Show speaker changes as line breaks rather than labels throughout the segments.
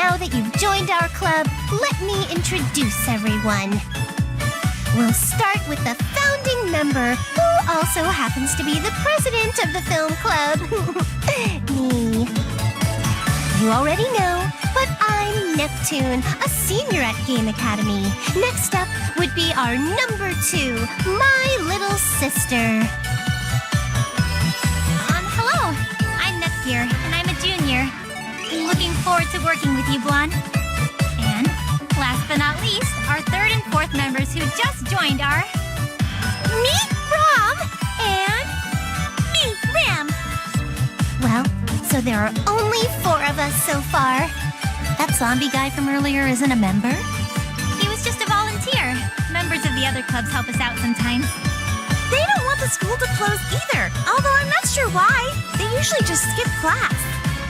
Now that you've joined our club, let me introduce everyone. We'll start with the founding member, who also happens to be the president of the film club. Me. You already know, but I'm Neptune, a senior at Game Academy. Next up would be our number 2, my little sister.
Hello. I'm Nepgear, and I'm a junior. I'm looking forward to working with you, Blanc. And last but not least, our 3rd and 4th members who just joined are...
Meet Rom and...
me, Ram.
Well, so there are only 4 of us so far. That zombie guy from earlier isn't a member?
He was just a volunteer. Members of the other clubs help us out sometimes.
They don't want the school to close either, although I'm not sure why. They usually just skip class.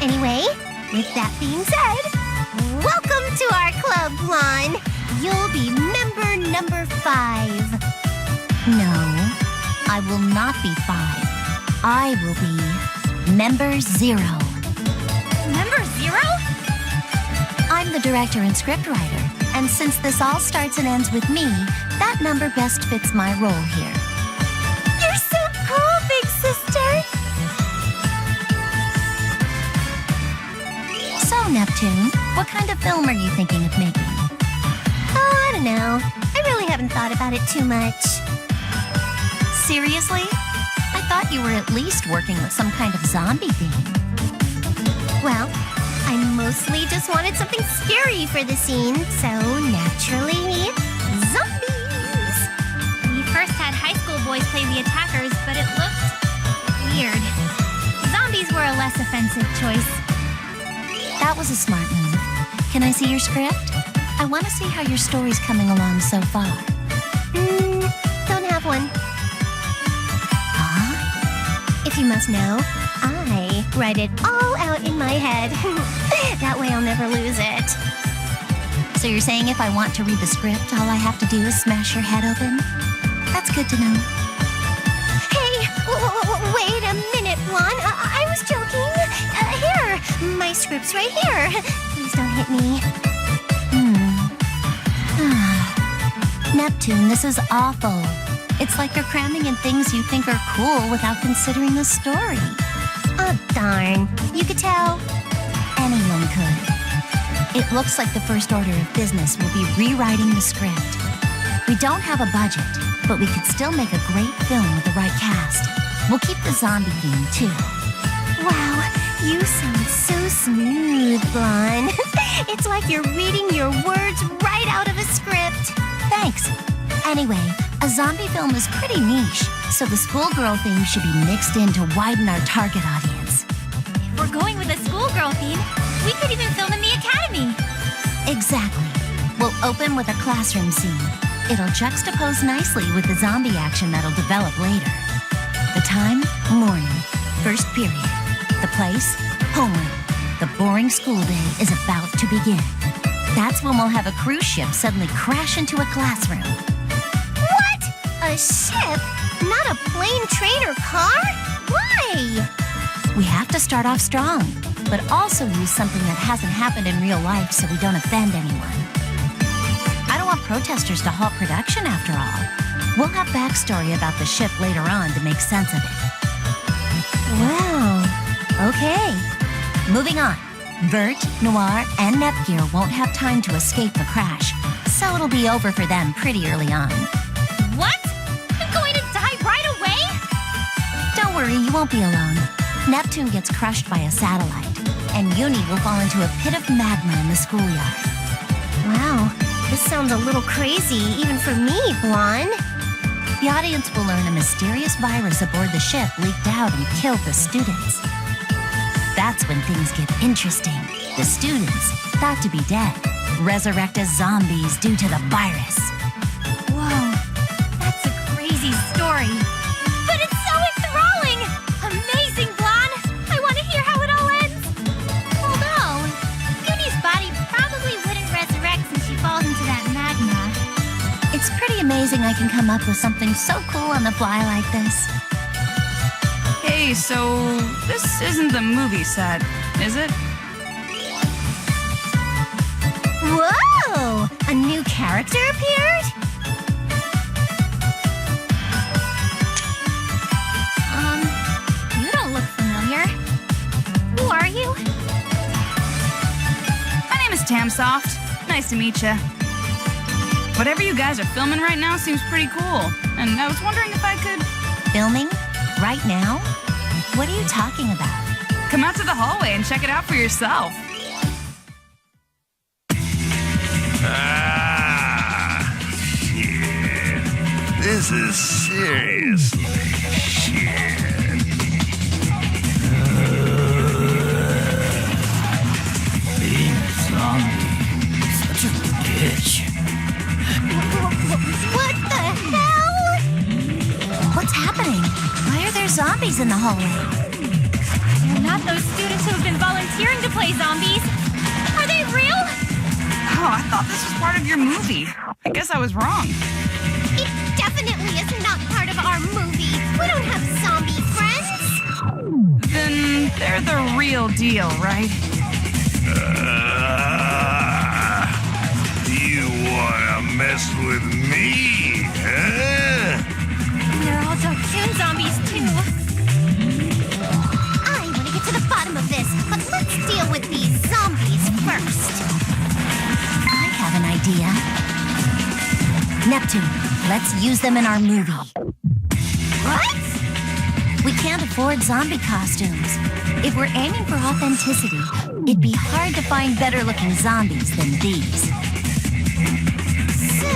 Anyway, with that being said, welcome to our club, Blanc. You'll be member number 5. No, I will not be 5. I will be member 0.
Member 0?
I'm the director and scriptwriter, and since this all starts and ends with me, that number best fits my role here.
You're so cool, big sister!
So, Neptune, what kind of film are you thinking of making? Oh, I don't know. I really haven't thought about it too much. Seriously? I thought you were at least working with some kind of zombie theme. Well, I mostly just wanted something scary for the scene, so naturally, zombies!
We first had high school boys play the attackers, but it looked... weird. Zombies were a less offensive choice.
That was a smart move. Can I see your script? I want to see how your story's coming along so far. Don't have one. Huh? If you must know, I write it all out in my head. That way I'll never lose it. So you're saying if I want to read the script, all I have to do is smash your head open? That's good to know. Hey, wait a minute, Blanc. I was joking. Here, my script's right here. Please don't hit me. Neptune, this is awful. It's like you're cramming in things you think are cool without considering the story. Oh, darn. You could tell. Anyone could. It looks like the first order of business will be rewriting the script. We don't have a budget, but we could still make a great film with the right cast. We'll keep the zombie theme, too. Wow, you sound so smooth, Blanc. It's like you're reading your words right out of a script. Thanks. Anyway, a zombie film is pretty niche, so the schoolgirl theme should be mixed in to widen our target audience.
If we're going with a schoolgirl theme, we could even film in the academy.
Exactly. We'll open with a classroom scene. It'll juxtapose nicely with the zombie action that'll develop later. The time? Morning. First period. The place? Homeroom. The boring school day is about to begin. That's when we'll have a cruise ship suddenly crash into a classroom. What? A ship? Not a plane, train, or car? Why? We have to start off strong, but also use something that hasn't happened in real life so we don't offend anyone. I don't want protesters to halt production after all. We'll have backstory about the ship later on to make sense of it. Wow. Okay. Moving on. Vert, Noir, and Nepgear won't have time to escape the crash, so it'll be over for them pretty early on.
What? I'm going to die right away?
Don't worry, you won't be alone. Neptune gets crushed by a satellite, and Uni will fall into a pit of magma in the schoolyard. Wow, this sounds a little crazy, even for me, Blanc. The audience will learn a mysterious virus aboard the ship leaked out and killed the students. That's when things get interesting. The students, thought to be dead, resurrect as zombies due to the virus.
Whoa, that's a crazy story. But it's so enthralling! Amazing, Blanc! I want to hear how it all ends. Although, Uni's body probably wouldn't resurrect since she falls into that magma.
It's pretty amazing I can come up with something so cool on the fly like this.
Hey, so this isn't the movie set, is it?
Whoa! A new character appeared? You don't look familiar. Who are you?
My name is Tamsoft. Nice to meet you. Whatever you guys are filming right now seems pretty cool, and I was wondering if I could
Filming? Right now? What are you talking about?
come out to the hallway and check it out for yourself.
Shit. This is seriously shit. Being a zombie, such a bitch.
What the hell?
What's happening? Why are there zombies in the hallway?
They're not those students who have been volunteering to play zombies. Are they real?
Oh, I thought this was part of your movie. I guess I was wrong.
It definitely is not part of our movie. We don't have zombie friends.
Then they're the real deal, right?
You wanna mess with me, huh?
They're all cartoon zombies, too. I want to get to the bottom of this, but let's deal with these zombies first.
I have an idea. Neptune, let's use them in our movie.
What?
We can't afford zombie costumes. If we're aiming for authenticity, it'd be hard to find better-looking zombies than these.
So,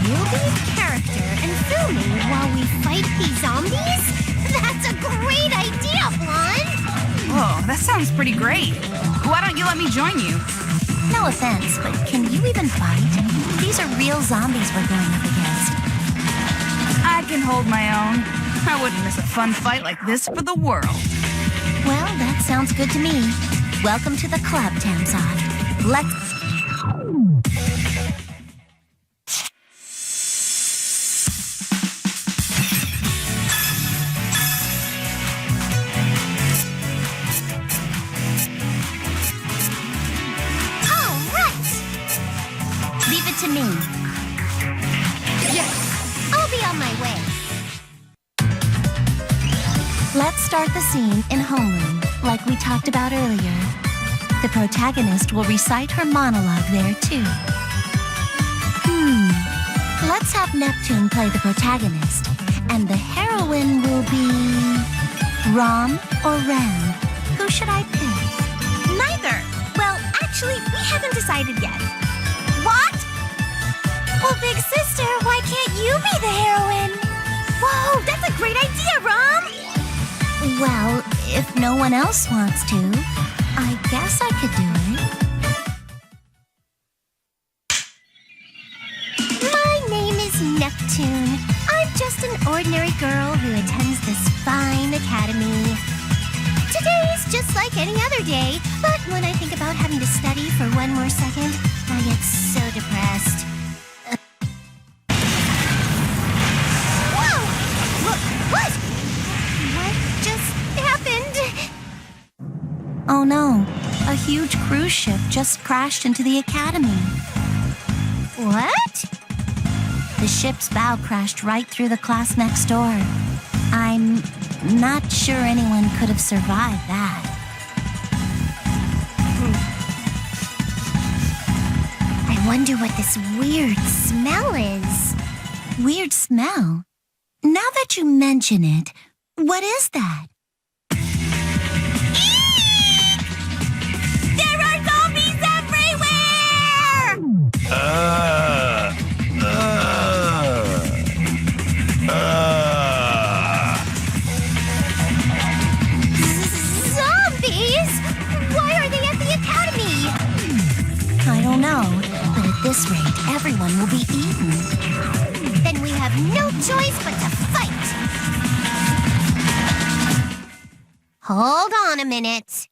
you'll be a character and filming while we fight these zombies? That's a great idea, Blonde!
Whoa, that sounds pretty great. Why don't you let me join you?
No offense, but can you even fight? These are real zombies we're going up against.
I can hold my own. I wouldn't miss a fun fight like this for the world.
Well, that sounds good to me. Welcome to the club, Tamsoft. Let's...
All right!
Leave it to me.
Yes! I'll be on my way.
Let's start the scene in homeroom, like we talked about earlier. The protagonist will recite her monologue there, too. Let's have Neptune play the protagonist, and the heroine will be... Rom or Ram? Who should I pick?
Neither. Well, actually, we haven't decided yet. What? Well, big sister, why can't you be the heroine? Whoa, that's a great idea, Rom!
Well, if no one else wants to, I guess I could do it.
My name is Neptune. I'm just an ordinary girl who attends this fine academy. Today's just like any other day, but when I think about having to study for one more second, I get so depressed. Whoa! What? What just happened?
Oh no, a huge cruise ship just crashed into the academy.
What?
The ship's bow crashed right through the class next door. I'm not sure anyone could have survived that.
I wonder what this weird smell is.
Weird smell. Now that you mention it, what is that?
There are zombies everywhere!
Zombies? Why are they at the academy?
I don't know, but at this rate, everyone will be eaten.
Then we have no choice but to fight. Hold on a minute.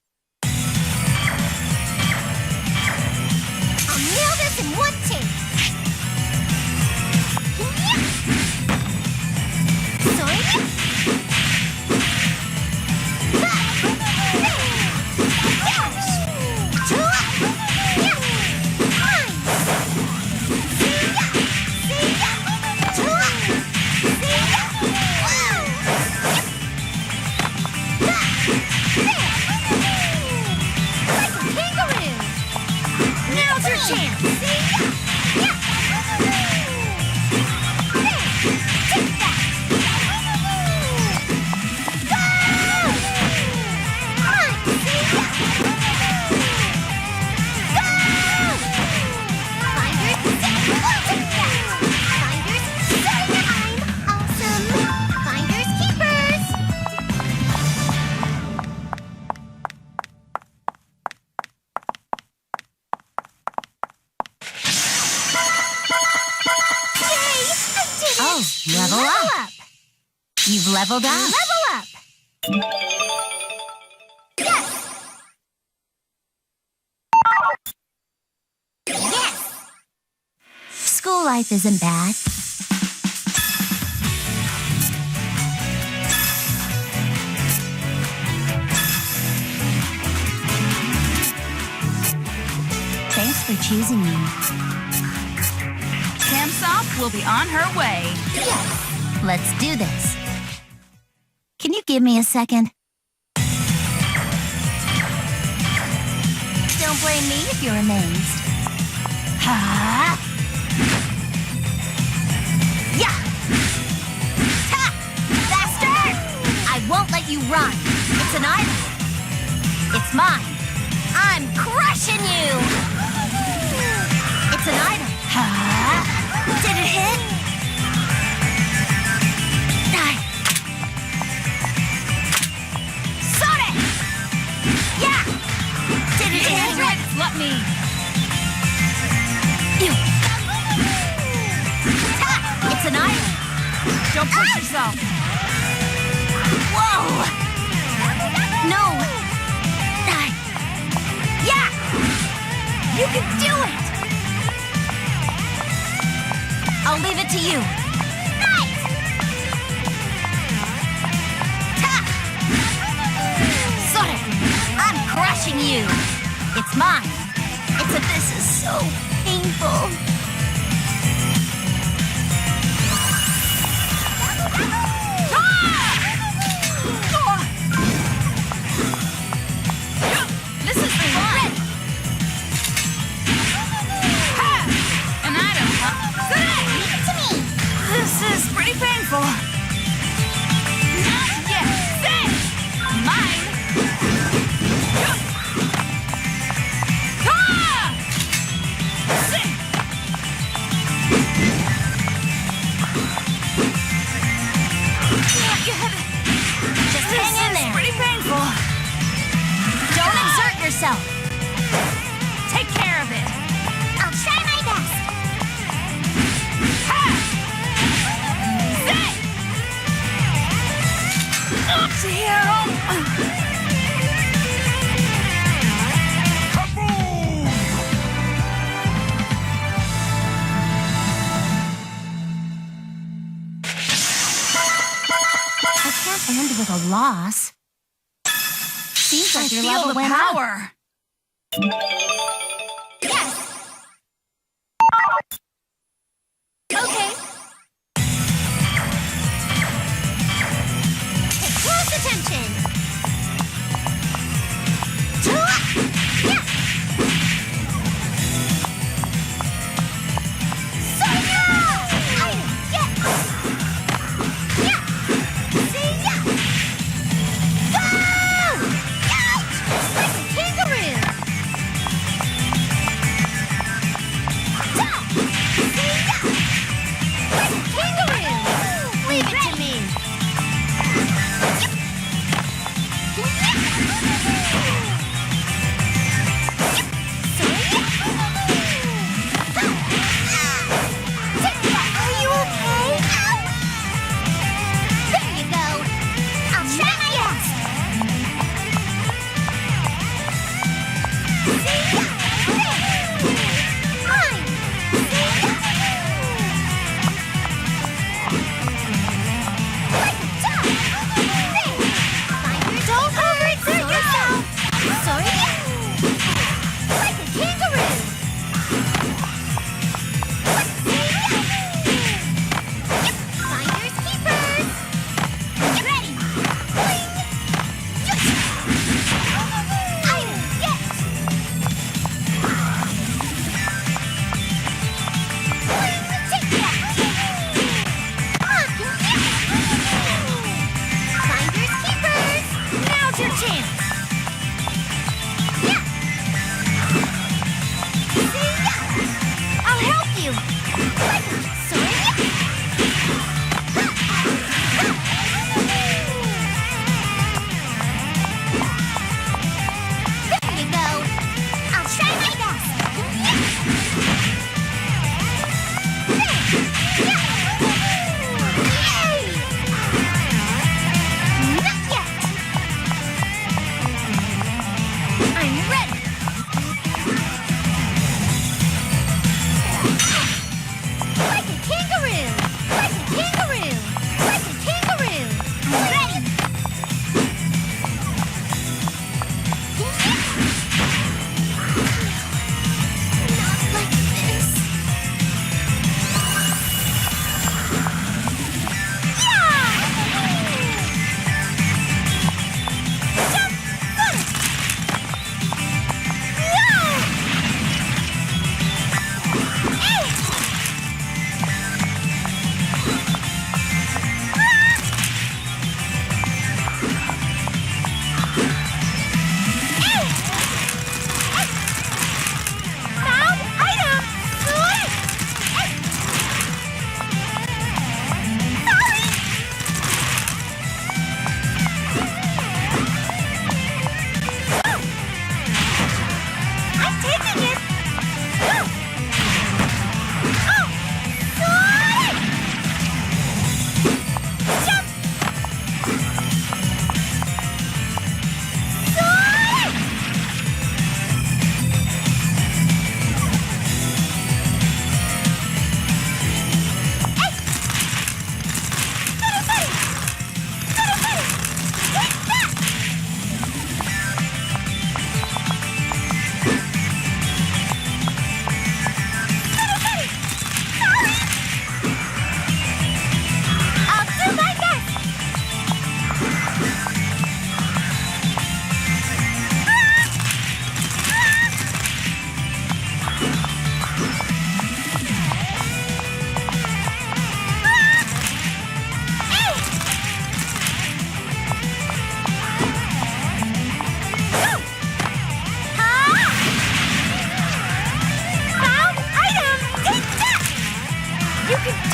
I'll nail this in one take.
Level up. You've leveled up.
Level up.
Yes!
School life isn't bad. Thanks for choosing me.
Camsoft will be on her way.
Let's do this. Can you give me a second? Don't blame me if you're amazed. Ha! Yeah! Ha! Faster! I won't let you run. It's an island. It's mine. I'm crushing you! It's an item. Ha! Did it hit? Sonic! Yeah! Did it hit?
Let me.
Ha! It's an item.
Don't push yourself.
Whoa! No! Yeah! You can do it! I'll leave it to you. Nice! Ta! Sonic, I'm crushing you. It's mine. This is so painful.
This is fun. An item, huh?
Leave it to me!
This is pretty painful. Not yet. This! Mine!
Just hang in there.
Pretty painful.
Don't exert yourself.
Take care of it.
I'll try my best!
I can't end with a loss. Seems like your
Feel
level
the
went up.
power.
Yes! Okay. Pay close attention! Yeah!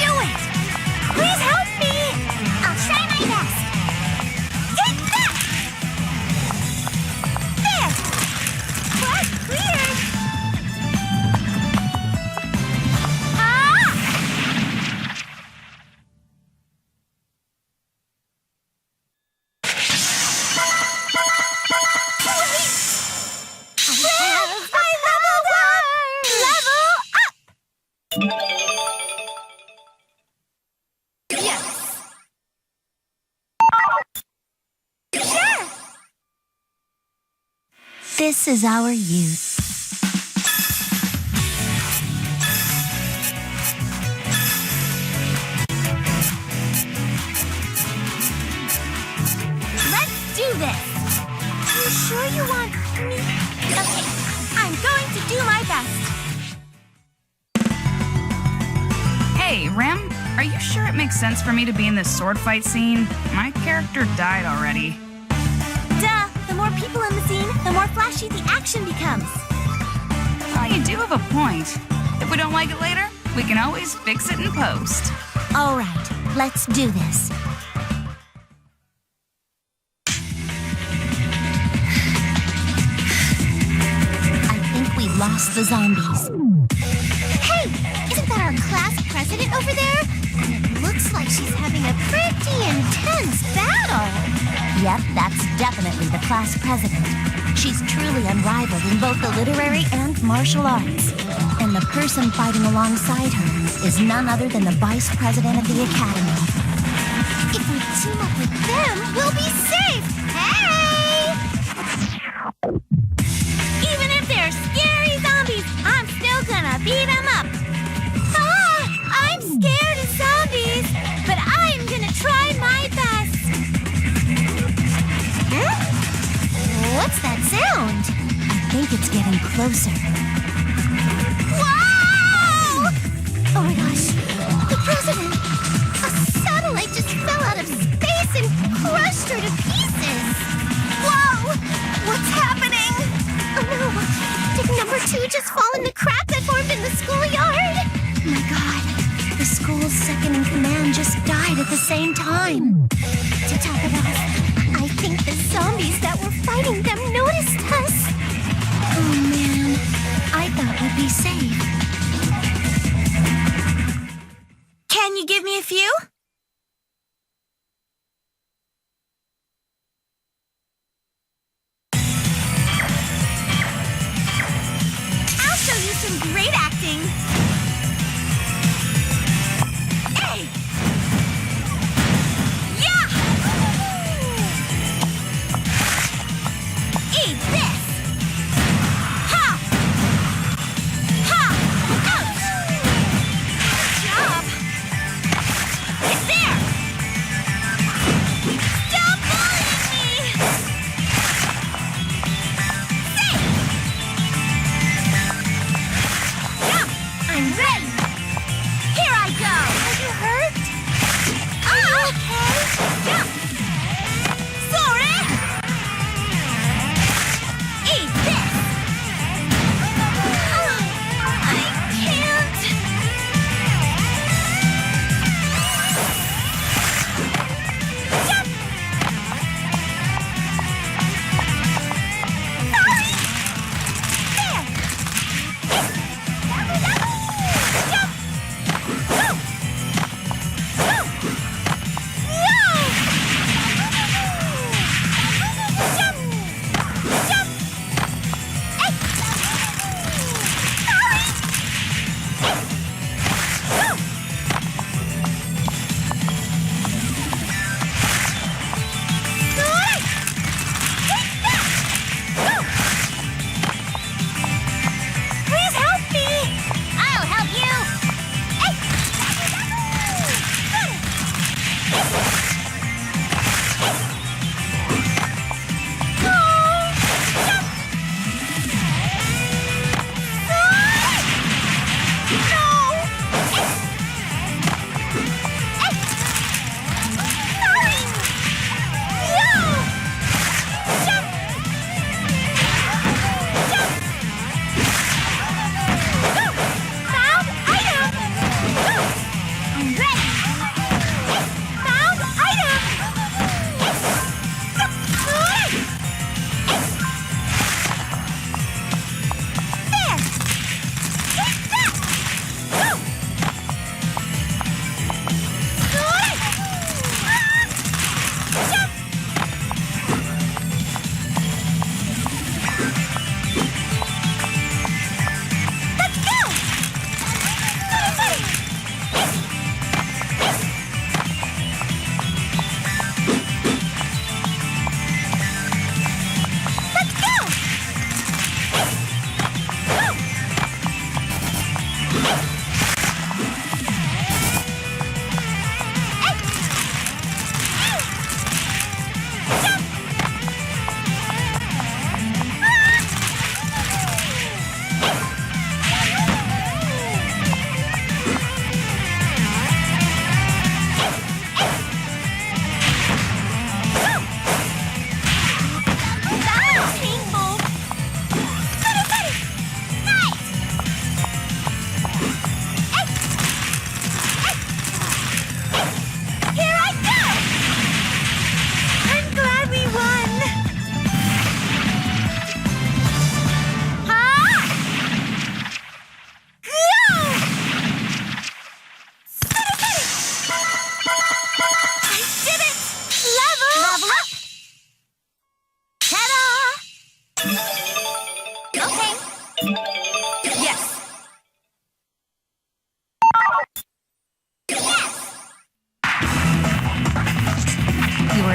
do it! Please help me! I'll try my best. Take that! There! Quite clear! Ah! I leveled up! Level up! Yes. Sure.
This is our youth.
Let's do this. You sure you want me? Okay, I'm going to do my best.
Hey, Rem, are you sure it makes sense for me to be in this sword fight scene? My character died already.
Duh, the more people in the scene, the more flashy the action becomes.
Oh, you do have a point. If we don't like it later, we can always fix it in post.
All right, let's do this. I think we lost the zombies.
Hey, isn't that our class president over there? And it looks like she's having a pretty intense battle.
Yep, that's definitely the class president. She's truly unrivaled in both the literary and martial arts. And the person fighting alongside her is none other than the vice president of the academy.
If we team up with them, we'll be safe. Hey! Even if they're scary zombies, I'm still gonna beat them up. Ah, I'm scared of zombies, but I'm gonna try my best. Huh? What's that sound?
I think it's getting closer.
Whoa! Oh my gosh, the president! A satellite just fell out of space and crushed her to pieces! Whoa! What's happening? Oh no! Did number 2 just fall in the crack that formed in the schoolyard?
Oh my god, the school's second in command just died at the same time.
To top it off, I think the zombies that were fighting them noticed us.
Oh man, I thought we'd be safe.
Can you give me a few? I'll show you some great acting. Hey! Yeah! Eat this! Ha! Ha! Ouch! Good job! It's there! Stop bullying me! Safe! Yeah,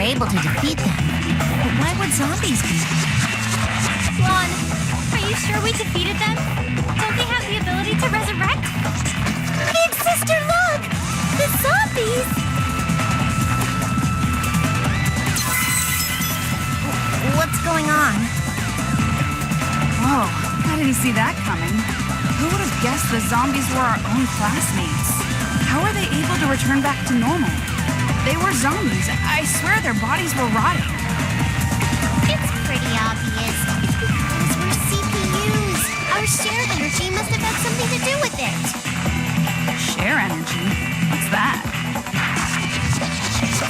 able to defeat them. But why would zombies be?
Blonde, are you sure we defeated them? Don't they have the ability to resurrect?
Big sister, look! The zombies!
What's going on?
Whoa, I didn't see that coming. Who would have guessed the zombies were our own classmates? How were they able to return back to normal? They were zombies. I swear their bodies were rotting.
It's pretty obvious. It's because we're CPUs. Our shared energy must have had something to do with it.
Share energy? What's that?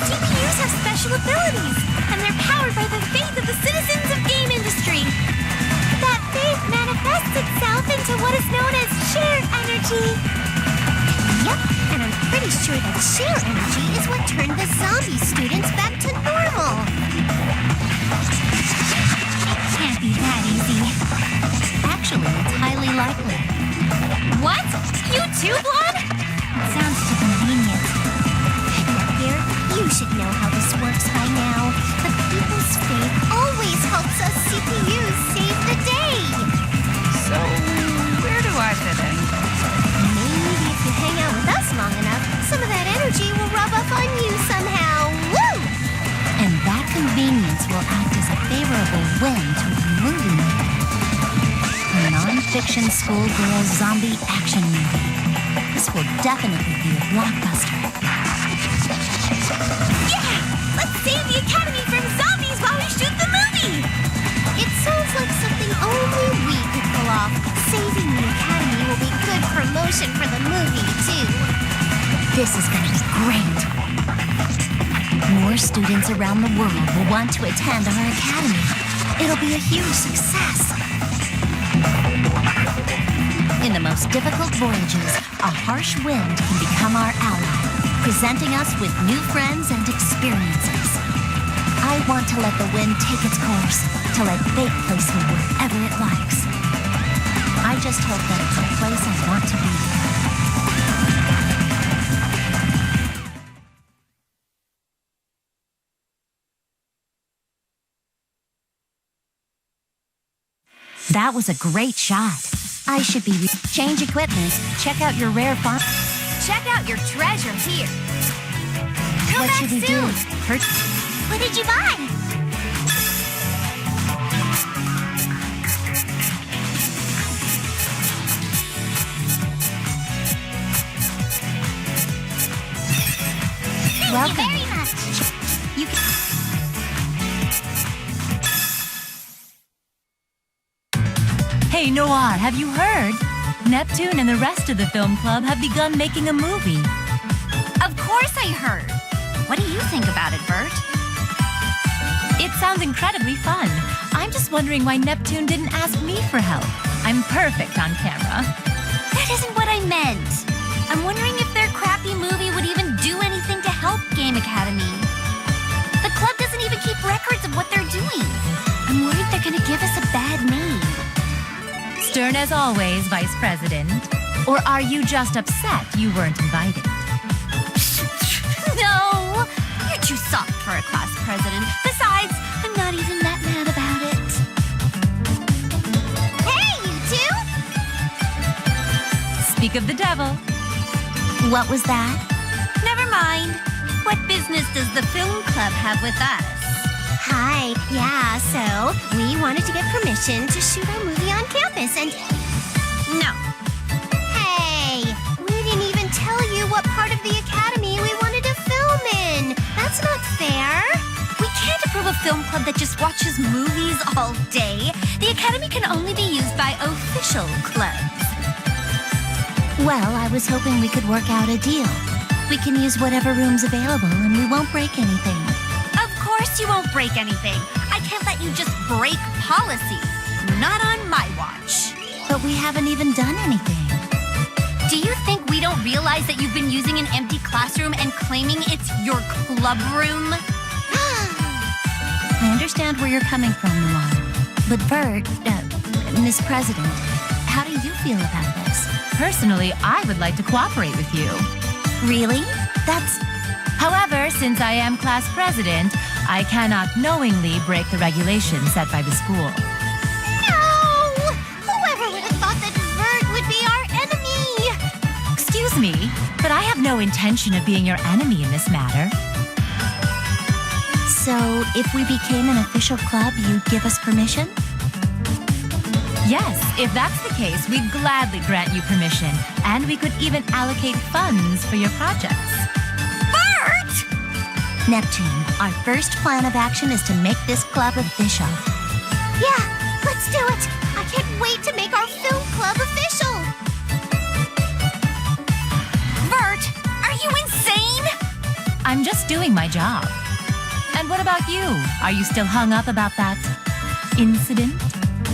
CPUs have special abilities, and they're powered by the faith of the citizens of game industry.
That faith manifests itself into what is known as shared energy. Yep, and I'm pretty sure that shared energy is what turned the zombie students back to normal.
It can't be that easy. Actually, it's highly likely.
What? You too, Blonde?
It sounds too convenient.
Now, here, you should know how this works by now. The people's faith always helps us CPUs save the day.
So, where do I fit in?
Maybe if you hang out with us long enough, some of that energy will rub off on you somehow. Woo!
And that convenience will act as a favorable win to a movie maker. A non-fiction schoolgirl zombie action movie. This will definitely be a blockbuster.
Yeah! Let's save the Academy from zombies while we shoot the movie!
It sounds like something only we could pull off. Saving the Academy will be good promotion for the movie, too.
This is going to be great. More students around the world will want to attend our academy. It'll be a huge success. In the most difficult voyages, a harsh wind can become our ally, presenting us with new friends and experiences. I want to let the wind take its course, to let fate place me wherever it likes. I just hope that it's a place I want to be. That was a great shot. I should be change equipment. Check out your rare farm.
Check out your treasure here. Come
What
back
should we do?
soon.
What did you buy? Thank
Welcome.
you very much.
You can...
Hey, Noir, have you heard? Neptune and the rest of the film club have begun making a movie.
Of course I heard. What do you think about it, Bert?
It sounds incredibly fun. I'm just wondering why Neptune didn't ask me for help. I'm perfect on camera.
That isn't what I meant. I'm wondering if their crappy movie would even do anything to help Game Academy. The club doesn't even keep records of what they're doing. I'm worried they're gonna give us a bad name.
Stern as always, Vice President. Or are you just upset you weren't invited?
No! You're too soft for a class president. Besides, I'm not even that mad about it.
Hey, you two!
Speak of the devil.
What was that?
Never mind. What business does the film club have with us?
Hi, yeah, so we wanted to get permission to shoot our movie on campus and...
No.
Hey, we didn't even tell you what part of the academy we wanted to film in. That's not fair.
We can't approve a film club that just watches movies all day. The academy can only be used by official clubs.
Well, I was hoping we could work out a deal. We can use whatever room's available and we won't break anything.
Of course you won't break anything. I can't let you just break policy. Not on my watch.
But we haven't even done anything.
Do you think we don't realize that you've been using an empty classroom and claiming it's your club room?
I understand where you're coming from, Noir. But Bert, Miss President, how do you feel about this?
Personally, I would like to cooperate with you.
Really? That's...
However, since I am class president, I cannot knowingly break the regulations set by the school.
No! Whoever would have thought that Vert would be our enemy?
Excuse me, but I have no intention of being your enemy in this matter.
So, if we became an official club, you'd give us permission?
Yes, if that's the case, we'd gladly grant you permission, and we could even allocate funds for your projects.
Bert!
Neptune, our first plan of action is to make this club official.
Yeah, let's do it. I can't wait to make our film club official. Bert, are you insane?
I'm just doing my job. And what about you? Are you still hung up about that incident?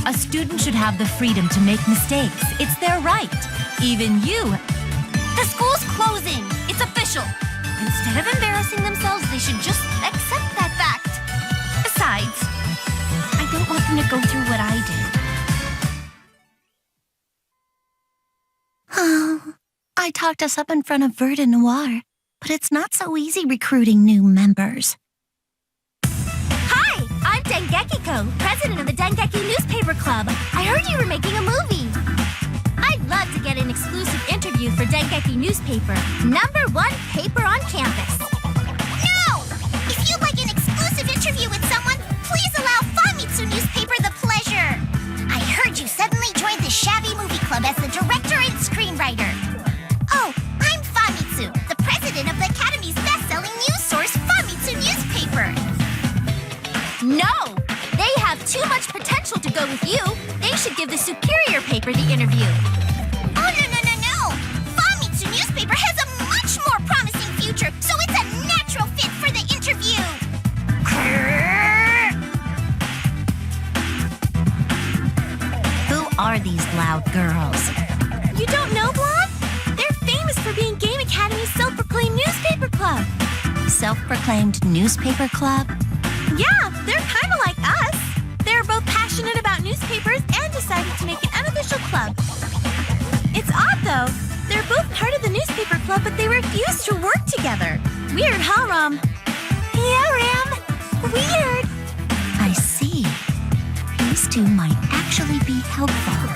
A student should have the freedom to make mistakes. It's their right. Even you.
The school's closing. It's official. Instead of embarrassing themselves, they should just accept that fact. Besides, I don't want them to go through what I did.
Oh, I talked us up in front of Vert and Noir, but it's not so easy recruiting new members.
Hi, I'm Dengekiko, president of the Dengeki Newspaper Club. I heard you were making a movie. I'd love to get an exclusive interview for Dengeki Newspaper, #1 paper on campus. No! If you'd like an exclusive interview with someone, please allow Famitsu Newspaper the pleasure. I heard you suddenly joined the Shabby Movie Club as the director and screenwriter. Oh, I'm Famitsu, the president of the Academy's best-selling news source, Famitsu Newspaper. No! They have too much potential to go with you. They should give the superior paper the interview. Oh, no. Famitsu Newspaper has a much more promising future, so it's a natural fit for the interview.
Who are these loud girls?
You don't know, Blonde? They're famous for being Game Academy's self-proclaimed newspaper club.
Self-proclaimed newspaper club?
Yeah, they're kind of like us. They're both passionate about newspapers and decided to make an unofficial club. It's odd, though. They're both part of the newspaper club, but they refuse to work together. Weird, huh, Ram? Yeah, Ram. Weird.
I see. These two might actually be helpful.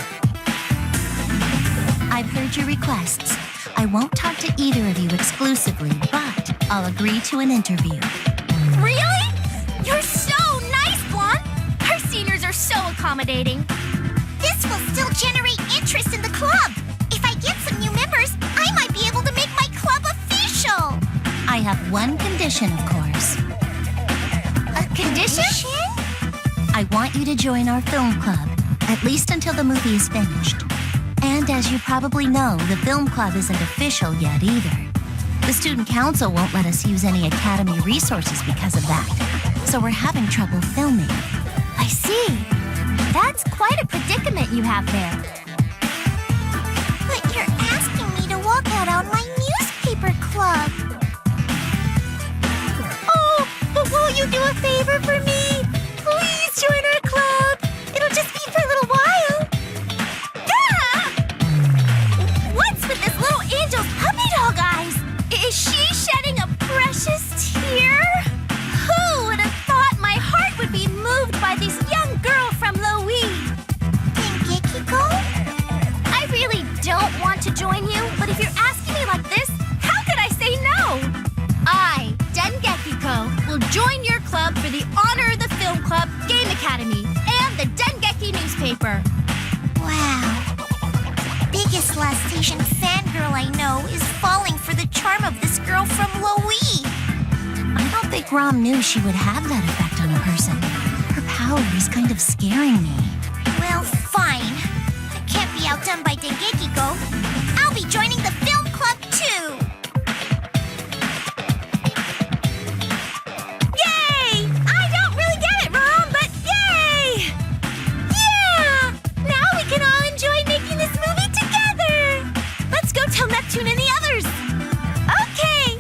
I've heard your requests. I won't talk to either of you exclusively, but I'll agree to an interview.
Really? You're so nice, Blonde. Our seniors are so accommodating. This will still generate interest in the club. If I get some new members, I might be able to make my club official.
I have one condition, of course.
A condition?
I want you to join our film club, at least until the movie is finished. And as you probably know, the film club isn't official yet either. The student council won't let us use any academy resources because of that. So we're having trouble filming.
I see. That's quite a predicament you have there. But you're asking me to walk out on my newspaper club. Oh, but won't you do a favor for me? Please join our club. It'll just be for a little while. Ah! What's with this little angel's puppy dog eyes? Is she shedding a precious tear? Who would have thought my heart would be moved by this young girl from Louis? Dengekiko? I really don't want to join you, but if you're asking me like this, how could I say no? I, Dengekiko, will join your club for the honor of the Film Club, Game Academy, and the Dengeki Newspaper. Wow. Biggest Last Station fangirl I know is falling for the charm of this girl from Louis.
I don't think Rom knew she would have that effect on a person. Her power is kind of scaring me.
Well, fine. I can't be outdone by Dengekiko. I'll be joining the film club, too. Yay! I don't really get it, Rom, but yay! Yeah! Now we can all enjoy making this movie together. Let's go tell Neptune and the others. Okay!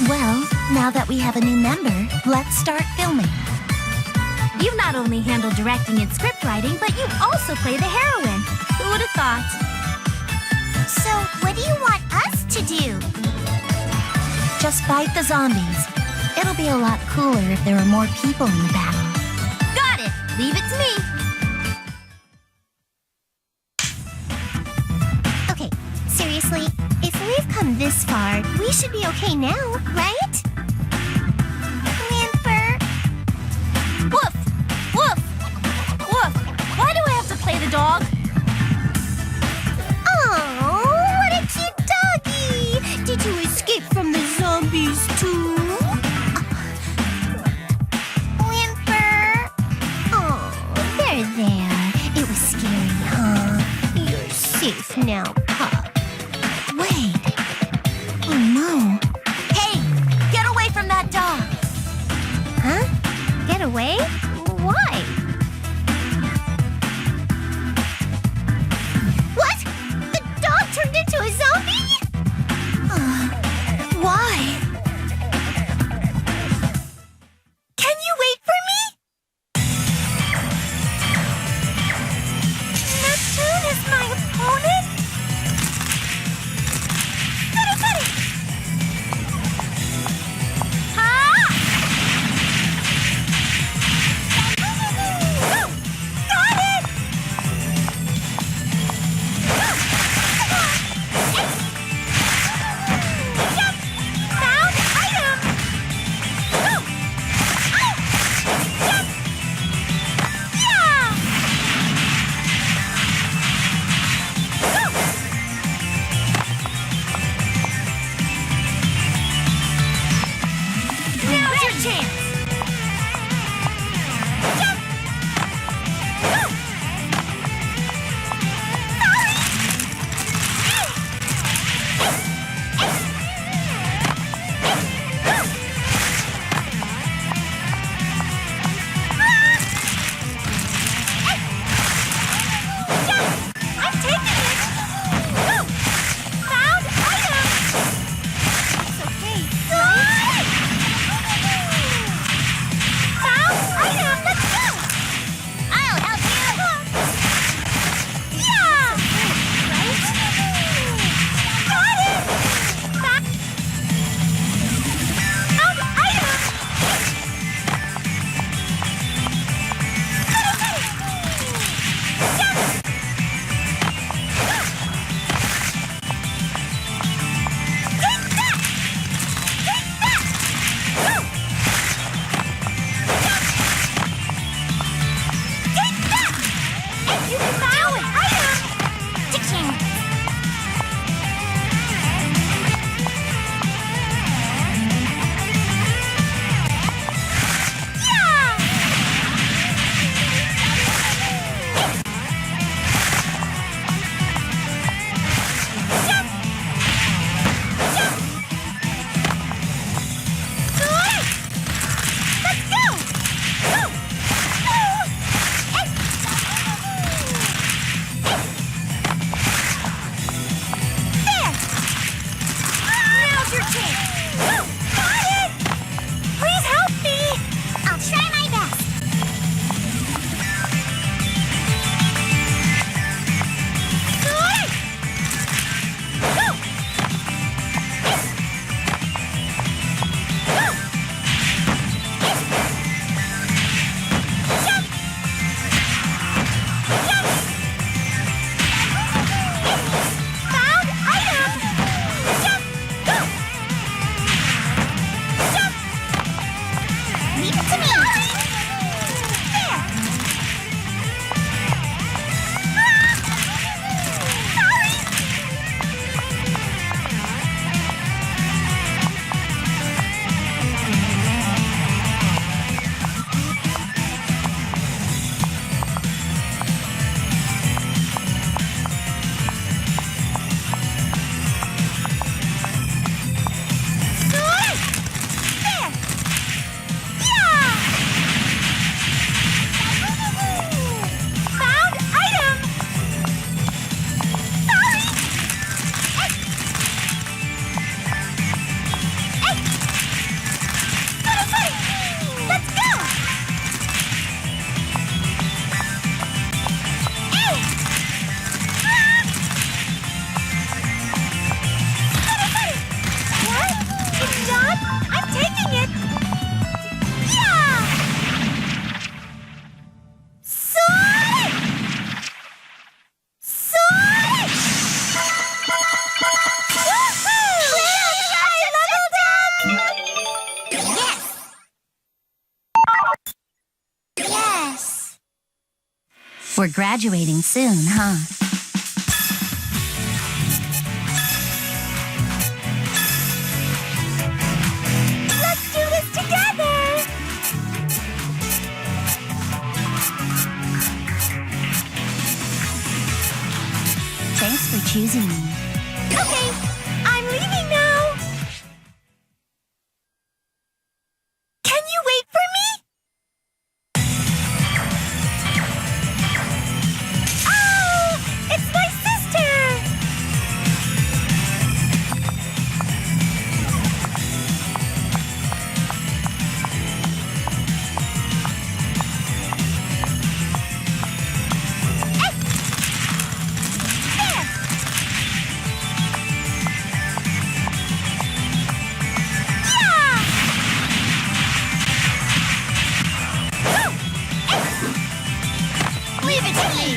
Well, now that we have a new member, let's start filming.
You not only handle directing and script writing, but you also play the heroine. Who would have thought?
So, what do you want us to do?
Just fight the zombies. It'll be a lot cooler if there are more people in the battle.
Got it! Leave it to me!
Okay, seriously, if we've come this far, we should be okay now, right? Whimper.
Woof! Woof! Woof! Why do I have to play the dog?
Oh, what a cute doggy! Did you escape from the zombies too? Whimper. Oh, there. It was scary, huh? You're safe now, pup.
Wait. Oh no.
Hey! Get away from that dog!
Huh? Get away? Why? What? The dog turned into a zombie?
Why?
Can you wait for me? Neptune is my opponent? Got it!
We're graduating soon, huh?
Let's do this together!
Thanks for choosing me.
Okay, I'm leaving now! Can you wait for me? Oh! It's my sister!
Leave it to me!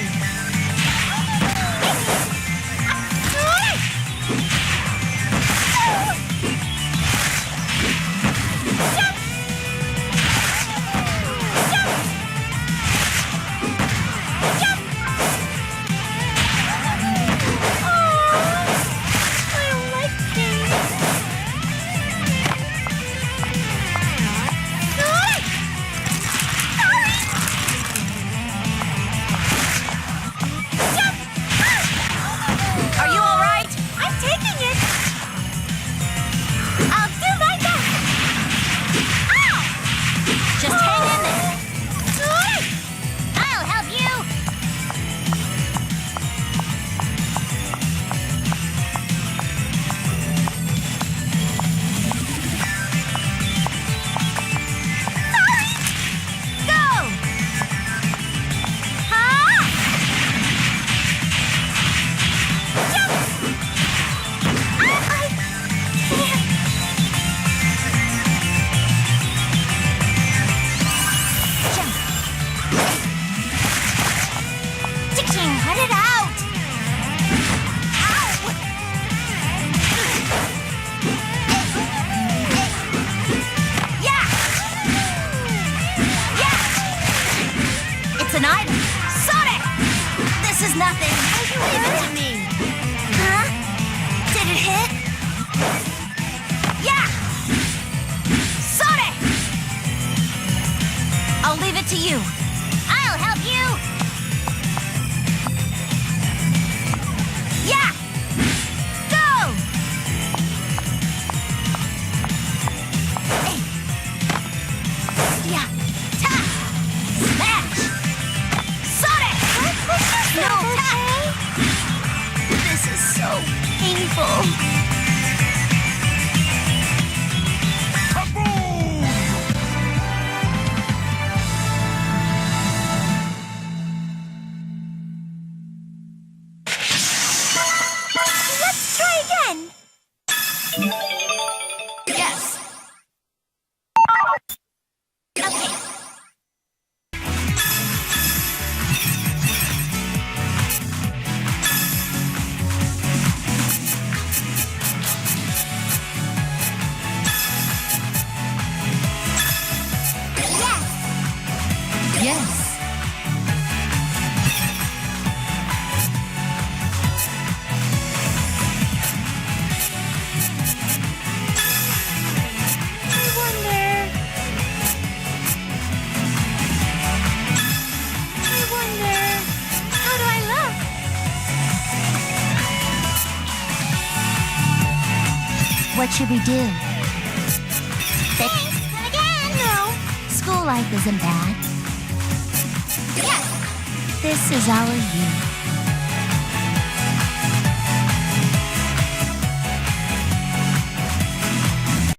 I don't like this.
Are you all right?
I'm taking it. I'll do my best.
Just hang in there.
I'll help you!
Go! Huh?
Cut it out!
Yeah! Yeah!
It's an item.
Sonic!
This is nothing.
Leave it to me. Huh? Did it hit? Yeah! Sonic!
I'll leave it to you.
I'll help you!
Yeah! Go! Yeah! Ta! Smash! Sonic! No! Ta! This is so painful. Let's try again.
Yes.
Okay. Yes.
Yes.
I wonder. How do I look?
What should we do?
Thanks. Again. No.
School life isn't bad.
Yes.
This is our youth.